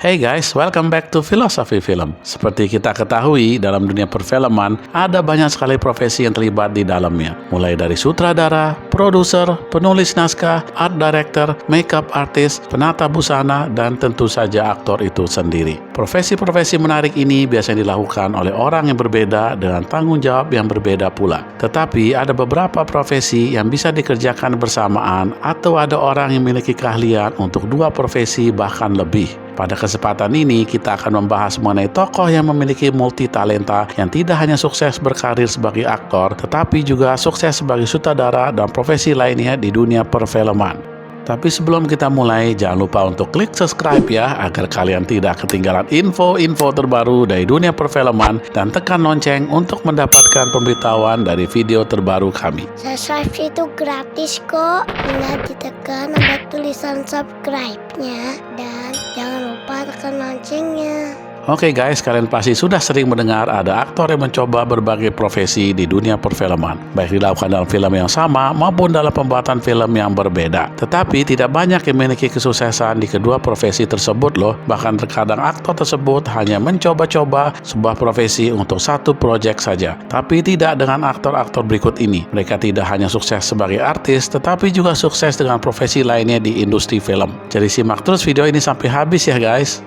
Hey guys, welcome back to Philosophy Film. Seperti kita ketahui, dalam dunia perfilman, ada banyak sekali profesi yang terlibat di dalamnya. Mulai dari sutradara, produser, penulis naskah, art director, makeup artist, penata busana, dan tentu saja aktor itu sendiri. Profesi-profesi menarik ini biasanya dilakukan oleh orang yang berbeda dengan tanggung jawab yang berbeda pula. Tetapi ada beberapa profesi yang bisa dikerjakan bersamaan atau ada orang yang memiliki keahlian untuk dua profesi bahkan lebih. Pada kesempatan ini, kita akan membahas mengenai tokoh yang memiliki multi-talenta yang tidak hanya sukses berkarir sebagai aktor, tetapi juga sukses sebagai sutradara dan profesi lainnya di dunia perfilman. Tapi sebelum kita mulai, jangan lupa untuk klik subscribe ya, agar kalian tidak ketinggalan info-info terbaru dari dunia perfilman, dan tekan lonceng untuk mendapatkan pemberitahuan dari video terbaru kami. Subscribe itu gratis kok, tinggal ditekan ada tulisan subscribe-nya, dan jangan lupa tekan loncengnya. Oke guys, kalian pasti sudah sering mendengar ada aktor yang mencoba berbagai profesi di dunia perfilman, baik dilakukan dalam film yang sama maupun dalam pembuatan film yang berbeda. Tetapi tidak banyak yang memiliki kesuksesan di kedua profesi tersebut loh. Bahkan terkadang aktor tersebut hanya mencoba-coba sebuah profesi untuk satu proyek saja. Tapi tidak dengan aktor-aktor berikut ini. Mereka tidak hanya sukses sebagai artis, tetapi juga sukses dengan profesi lainnya di industri film. Jadi simak terus video ini sampai habis ya guys.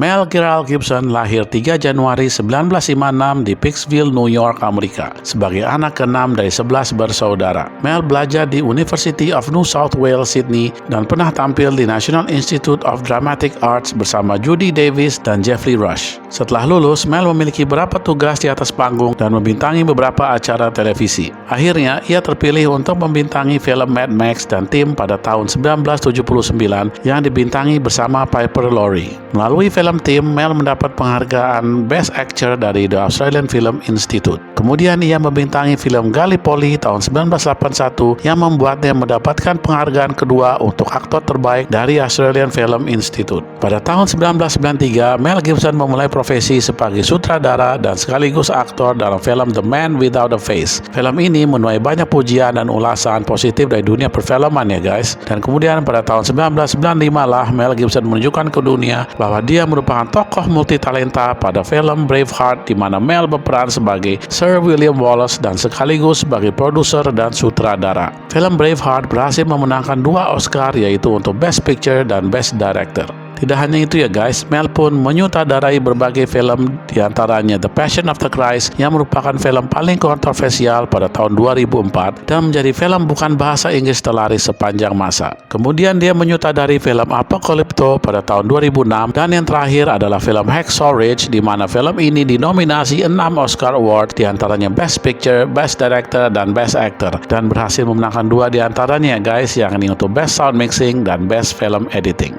Mel Gibson lahir 3 Januari 1956 di Pikesville, New York, Amerika, sebagai anak ke-6 dari 11 bersaudara. Mel belajar di University of New South Wales, Sydney, dan pernah tampil di National Institute of Dramatic Arts bersama Judy Davis dan Geoffrey Rush. Setelah lulus, Mel memiliki beberapa tugas di atas panggung dan membintangi beberapa acara televisi. Akhirnya, ia terpilih untuk membintangi film Mad Max dan Tim pada tahun 1979 yang dibintangi bersama Piper Laurie. Melalui film Tim, Mel mendapat penghargaan Best Actor dari The Australian Film Institute. Kemudian ia membintangi film Gallipoli tahun 1981 yang membuatnya mendapatkan penghargaan kedua untuk aktor terbaik dari Australian Film Institute. Pada tahun 1993, Mel Gibson memulai profesi sebagai sutradara dan sekaligus aktor dalam film The Man Without a Face. Film ini menuai banyak pujian dan ulasan positif dari dunia perfilman ya guys. Dan kemudian pada tahun 1995 lah Mel Gibson menunjukkan ke dunia bahwa dia merupakan tokoh multitalenta pada film Braveheart, di mana Mel berperan sebagai Sir William Wallace dan sekaligus sebagai produser dan sutradara. Film Braveheart berhasil memenangkan 2 Oscar, yaitu untuk Best Picture dan Best Director. Tidak hanya itu ya guys, Mel pun menyutradarai berbagai film, diantaranya The Passion of the Christ yang merupakan film paling kontroversial pada tahun 2004 dan menjadi film bukan bahasa Inggris terlaris sepanjang masa. Kemudian dia menyutradarai film Apocalypto pada tahun 2006, dan yang terakhir adalah film Hacksaw Ridge, di mana film ini dinominasi 6 Oscar Award, diantaranya Best Picture, Best Director, dan Best Actor, dan berhasil memenangkan 2 diantaranya guys, yakni untuk Best Sound Mixing dan Best Film Editing.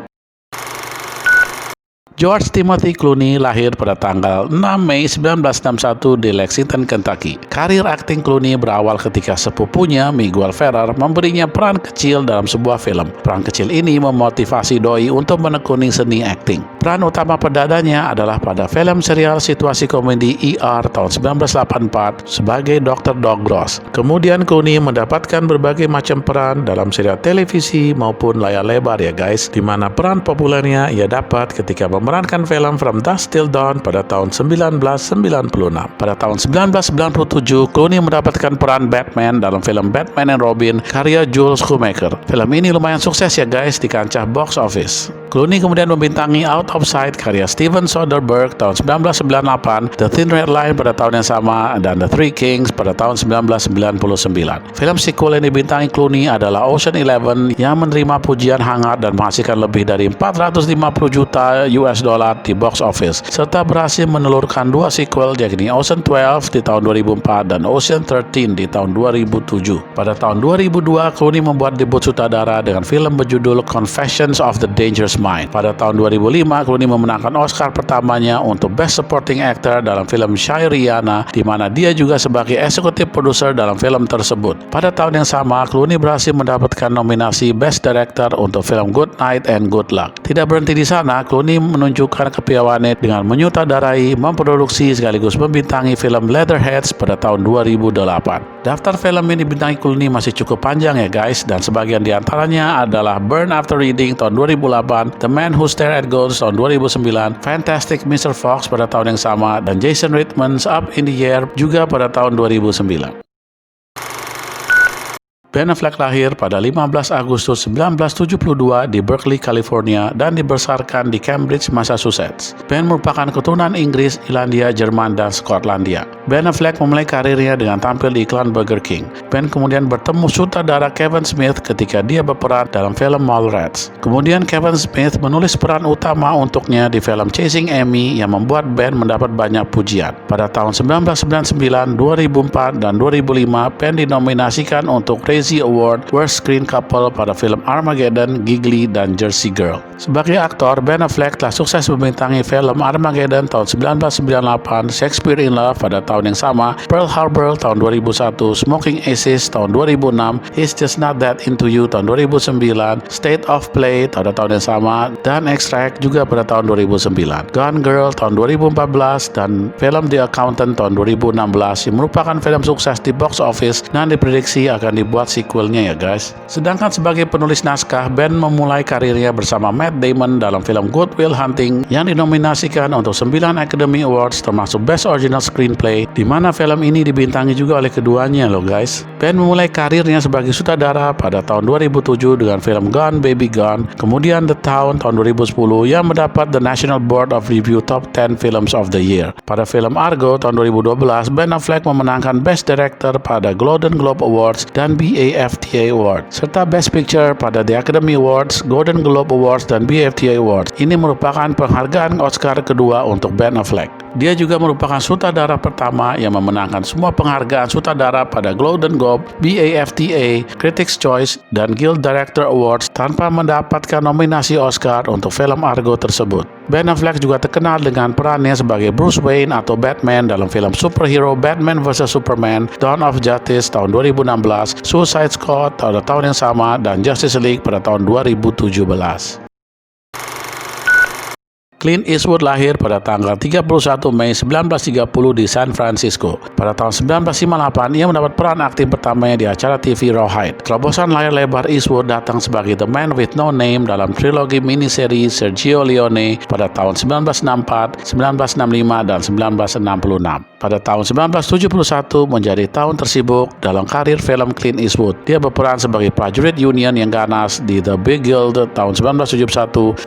George Timothy Clooney lahir pada tanggal 6 Mei 1961 di Lexington, Kentucky. Karir akting Clooney berawal ketika sepupunya, Miguel Ferrer, memberinya peran kecil dalam sebuah film. Peran kecil ini memotivasi doi untuk menekuni seni akting. Peran utama perdananya adalah pada film serial situasi komedi ER tahun 1984 sebagai Dr. Doug Gross. Kemudian Clooney mendapatkan berbagai macam peran dalam serial televisi maupun layar lebar ya guys, di mana peran populernya ia dapat ketika memerankan film From Dusk Till Dawn pada tahun 1996. Pada tahun 1997, Clooney mendapatkan peran Batman dalam film Batman and Robin karya Joel Schumacher. Film ini lumayan sukses ya guys di kancah box office. Clooney kemudian membintangi Out of Sight karya Steven Soderbergh tahun 1998, The Thin Red Line pada tahun yang sama, dan The Three Kings pada tahun 1999. Film sequel yang dibintangi Clooney adalah Ocean 11 yang menerima pujian hangat dan menghasilkan lebih dari 450 juta US dollar di box office, serta berhasil menelurkan 2 sequel, yakni Ocean 12 di tahun 2004 dan Ocean 13 di tahun 2007. Pada tahun 2002, Clooney membuat debut sutradara dengan film berjudul Confessions of the Dangerous Mind. Pada tahun 2005, Clooney memenangkan Oscar pertamanya untuk Best Supporting Actor dalam film Shayriana, di mana dia juga sebagai eksekutif produser dalam film tersebut. Pada tahun yang sama, Clooney berhasil mendapatkan nominasi Best Director untuk film Good Night and Good Luck. Tidak berhenti di sana, Clooney menunjukkan menunjukkan kepiawannya dengan menyutradarai, memproduksi sekaligus membintangi film Leatherheads pada tahun 2008. Daftar film yang dibintangi Clooney masih cukup panjang ya guys, dan sebagian diantaranya adalah Burn After Reading tahun 2008, The Man Who Stared at Ghosts tahun 2009, Fantastic Mr. Fox pada tahun yang sama, dan Jason Reitman's Up in the Air juga pada tahun 2009. Ben Affleck lahir pada 15 Agustus 1972 di Berkeley, California dan dibesarkan di Cambridge, Massachusetts. Ben merupakan keturunan Inggris, Irlandia, Jerman, dan Skotlandia. Ben Affleck memulai karirnya dengan tampil di iklan Burger King. Ben kemudian bertemu sutradara Kevin Smith ketika dia berperan dalam film Mallrats. Kemudian Kevin Smith menulis peran utama untuknya di film Chasing Amy yang membuat Ben mendapat banyak pujian. Pada tahun 1999, 2004, dan 2005, Ben dinominasikan untuk Razzie Award Worst Screen Couple pada film Armageddon, Gigli, dan Jersey Girl. Sebagai aktor, Ben Affleck telah sukses membintangi film Armageddon tahun 1998, Shakespeare in Love pada tahun yang sama, Pearl Harbor tahun 2001, Smoking Aces tahun 2006, He's Just Not That Into You tahun 2009, State of Play pada tahun yang sama, dan Extract juga pada tahun 2009, Gone Girl tahun 2014, dan film The Accountant tahun 2016 yang merupakan film sukses di box office dan diprediksi akan dibuat sequelnya ya guys. Sedangkan sebagai penulis naskah, Ben memulai karirnya bersama Matt Damon dalam film Good Will Hunting yang dinominasikan untuk 9 Academy Awards termasuk Best Original Screenplay, di mana film ini dibintangi juga oleh keduanya loh guys. Ben memulai karirnya sebagai sutradara pada tahun 2007 dengan film Gone Baby Gone, kemudian The Town tahun 2010 yang mendapat The National Board of Review Top 10 Films of the Year. Pada film Argo tahun 2012, Ben Affleck memenangkan Best Director pada Golden Globe Awards dan BAFTA Award, serta Best Picture pada The Academy Awards, Golden Globe Awards, dan BAFTA Awards. Ini merupakan penghargaan Oscar kedua untuk Ben Affleck. Dia juga merupakan sutradara pertama yang memenangkan semua penghargaan sutradara pada Golden Globe, BAFTA, Critics' Choice, dan Guild Director Awards tanpa mendapatkan nominasi Oscar untuk film Argo tersebut. Ben Affleck juga terkenal dengan perannya sebagai Bruce Wayne atau Batman dalam film superhero Batman vs Superman, Dawn of Justice tahun 2016, Suicide Squad pada tahun yang sama, dan Justice League pada tahun 2017. Clint Eastwood lahir pada tanggal 31 Mei 1930 di San Francisco. Pada tahun 1958, ia mendapat peran aktif pertamanya di acara TV Rawhide. Terobosan layar lebar Eastwood datang sebagai The Man with No Name dalam trilogi miniseri Sergio Leone pada tahun 1964, 1965, dan 1966. Pada tahun 1971 menjadi tahun tersibuk dalam karir film Clint Eastwood. Dia berperan sebagai prajurit Union yang ganas di The Big Guild tahun 1971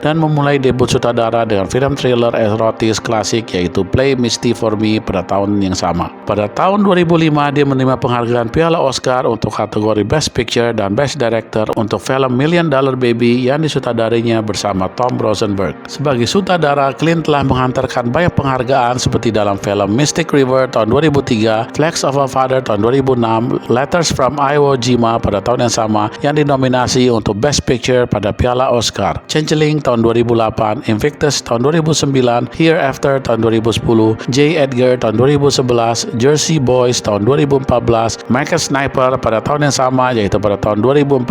dan memulai debut sutradara dengan film thriller erotis klasik yaitu Play Misty for Me pada tahun yang sama. Pada tahun 2005 dia menerima penghargaan Piala Oscar untuk kategori Best Picture dan Best Director untuk film $1 Million Baby yang disutradarinya bersama Tom Rosenberg. Sebagai sutradara, Clint telah menghantarkan banyak penghargaan seperti dalam film Mystic River tahun 2003, Flags of a Father tahun 2006, Letters from Iwo Jima pada tahun yang sama yang dinominasi untuk Best Picture pada Piala Oscar, Changeling tahun 2008, Invictus tahun 2009, Hereafter tahun 2010, J. Edgar tahun 2011, Jersey Boys tahun 2014, American Sniper pada tahun yang sama yaitu pada tahun 2014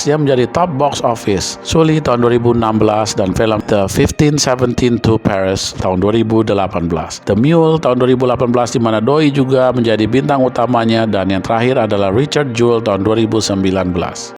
yang menjadi top box office, Sully tahun 2016, dan film The 1517 to Paris tahun 2018, The Mule tahun 2018 di mana Doi juga menjadi bintang utamanya, dan yang terakhir adalah Richard Jewell tahun 2019.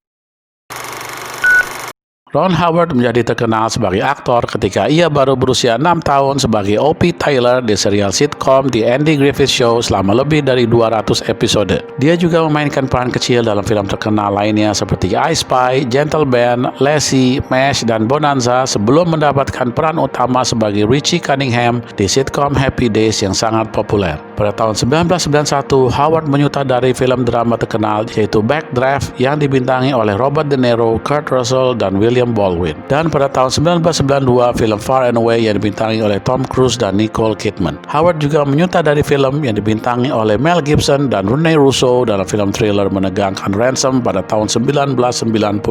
Ron Howard menjadi terkenal sebagai aktor ketika ia baru berusia 6 tahun sebagai O.P. Tyler di serial sitcom The Andy Griffith Show selama lebih dari 200 episode. Dia juga memainkan peran kecil dalam film terkenal lainnya seperti I Spy, Gentle Ben, Lassie, MASH, dan Bonanza sebelum mendapatkan peran utama sebagai Richie Cunningham di sitcom Happy Days yang sangat populer. Pada tahun 1991, Howard menyutradari film drama terkenal yaitu Backdraft yang dibintangi oleh Robert De Niro, Kurt Russell, dan William Baldwin. Dan pada tahun 1992, film Far and Away yang dibintangi oleh Tom Cruise dan Nicole Kidman. Howard juga menyutradari film yang dibintangi oleh Mel Gibson dan Rene Russo dalam film thriller menegangkan Ransom pada tahun 1996.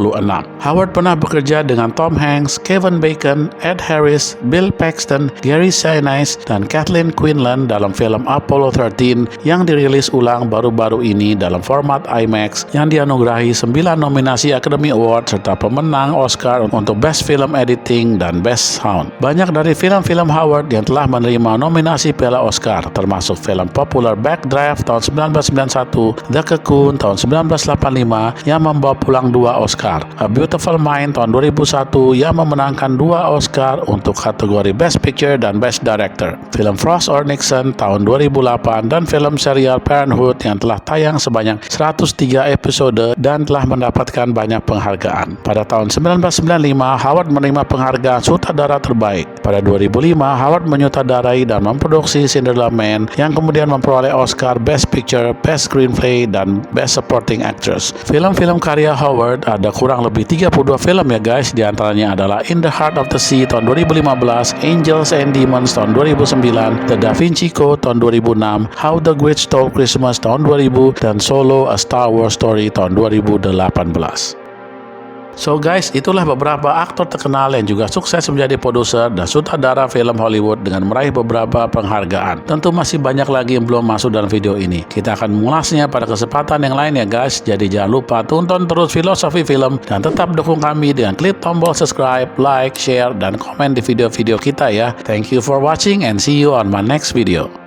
Howard pernah bekerja dengan Tom Hanks, Kevin Bacon, Ed Harris, Bill Paxton, Gary Sinise, dan Kathleen Quinlan dalam film Up Apollo 13 yang dirilis ulang baru-baru ini dalam format IMAX yang dianugerahi 9 nominasi Academy Award serta pemenang Oscar untuk Best Film Editing dan Best Sound. Banyak dari film-film Howard yang telah menerima nominasi Piala Oscar, termasuk film populer Backdraft tahun 1991, The Cocoon tahun 1985 yang membawa pulang 2 Oscar, A Beautiful Mind tahun 2001 yang memenangkan 2 Oscar untuk kategori Best Picture dan Best Director, film Frost or Nixon tahun 2008, dan film serial Parenthood yang telah tayang sebanyak 103 episode dan telah mendapatkan banyak penghargaan. Pada tahun 1995, Howard menerima penghargaan sutradara terbaik. Pada 2005, Howard menyutradarai dan memproduksi Cinderella Man yang kemudian memperoleh Oscar Best Picture, Best Screenplay, dan Best Supporting Actress. Film-film karya Howard ada kurang lebih 32 film ya guys, diantaranya adalah In the Heart of the Sea tahun 2015, Angels and Demons tahun 2009, The Da Vinci Code tahun 2006, How the Grinch Stole Christmas tahun 2000, dan Solo A Star Wars Story tahun 2018. So guys, itulah beberapa aktor terkenal yang juga sukses menjadi produser dan sutradara film Hollywood dengan meraih beberapa penghargaan. Tentu masih banyak lagi yang belum masuk dalam video ini. Kita akan mengulasnya pada kesempatan yang lain ya guys. Jadi jangan lupa tonton terus Filosofi Film dan tetap dukung kami dengan klik tombol subscribe, like, share, dan komen di video-video kita ya. Thank you for watching and see you on my next video.